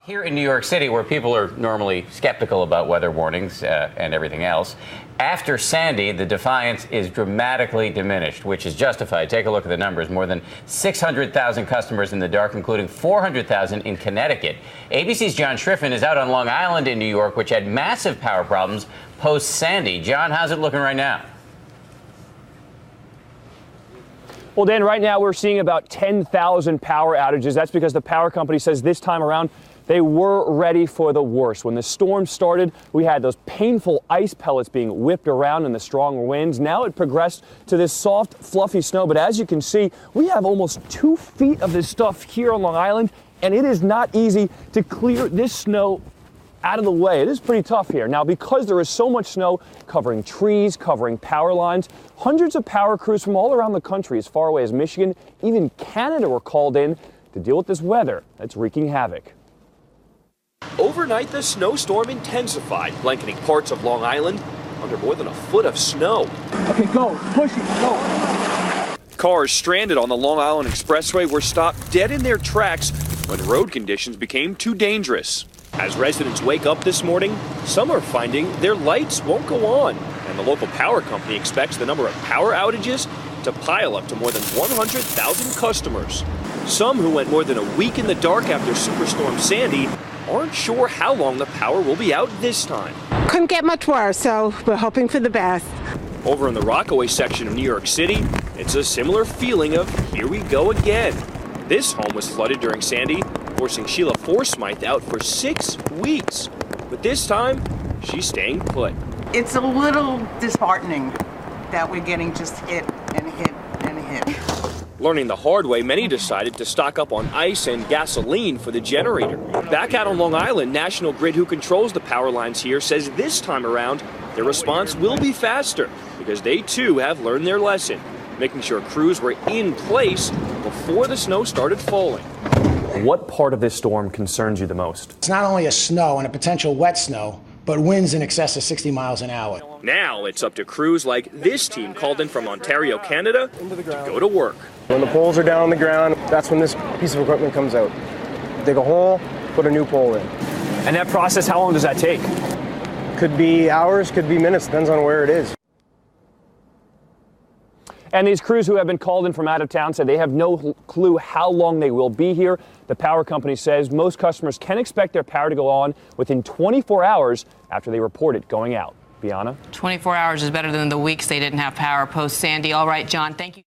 Here in New York City, where people are normally skeptical about weather warnings and everything else, after Sandy, the defiance is dramatically diminished, which is justified. Take a look at the numbers. More than 600,000 customers in the dark, including 400,000 in Connecticut. ABC's John Schriffen is out on Long Island in New York, which had massive power problems post-Sandy. John, how's it looking right now? Well, Dan, right now we're seeing about 10,000 power outages. That's because the power company says this time around they were ready for the worst. When the storm started, we had those painful ice pellets being whipped around in the strong winds. Now it progressed to this soft, fluffy snow. But as you can see, we have almost 2 feet of this stuff here on Long Island, and it is not easy to clear this snow out of the way. It is pretty tough here. Now, because there is so much snow covering trees, covering power lines, hundreds of power crews from all around the country, as far away as Michigan, even Canada, were called in to deal with this weather that's wreaking havoc. Overnight, the snowstorm intensified, blanketing parts of Long Island under more than a foot of snow. Okay, go. Push it. Go. Cars stranded on the Long Island Expressway were stopped dead in their tracks when road conditions became too dangerous. As residents wake up this morning, some are finding their lights won't go on, and the local power company expects the number of power outages to pile up to more than 100,000 customers. Some who went more than a week in the dark after Superstorm Sandy aren't sure how long the power will be out this time. Couldn't get much worse, so we're hoping for the best. Over in the Rockaway section of New York City, it's a similar feeling of here we go again. This home was flooded during Sandy, forcing Sheila Forsythe out for 6 weeks. But this time, she's staying put. It's a little disheartening that we're getting just hit and hit and hit. Learning the hard way, many decided to stock up on ice and gasoline for the generator. Back out on Long Island, National Grid, who controls the power lines here, says this time around, their response will be faster because they too have learned their lesson, making sure crews were in place before the snow started falling. What part of this storm concerns you the most? It's not only a snow and a potential wet snow, but winds in excess of 60 miles an hour. Now it's up to crews like this team called in from Ontario, Canada, to go to work. When the poles are down on the ground, that's when this piece of equipment comes out. Dig a hole, put a new pole in. And that process, how long does that take? Could be hours, could be minutes, depends on where it is. And these crews who have been called in from out of town said they have no clue how long they will be here. The power company says most customers can expect their power to go on within 24 hours after they report it going out. Bianna? 24 hours is better than the weeks they didn't have power post Sandy. All right, John, thank you.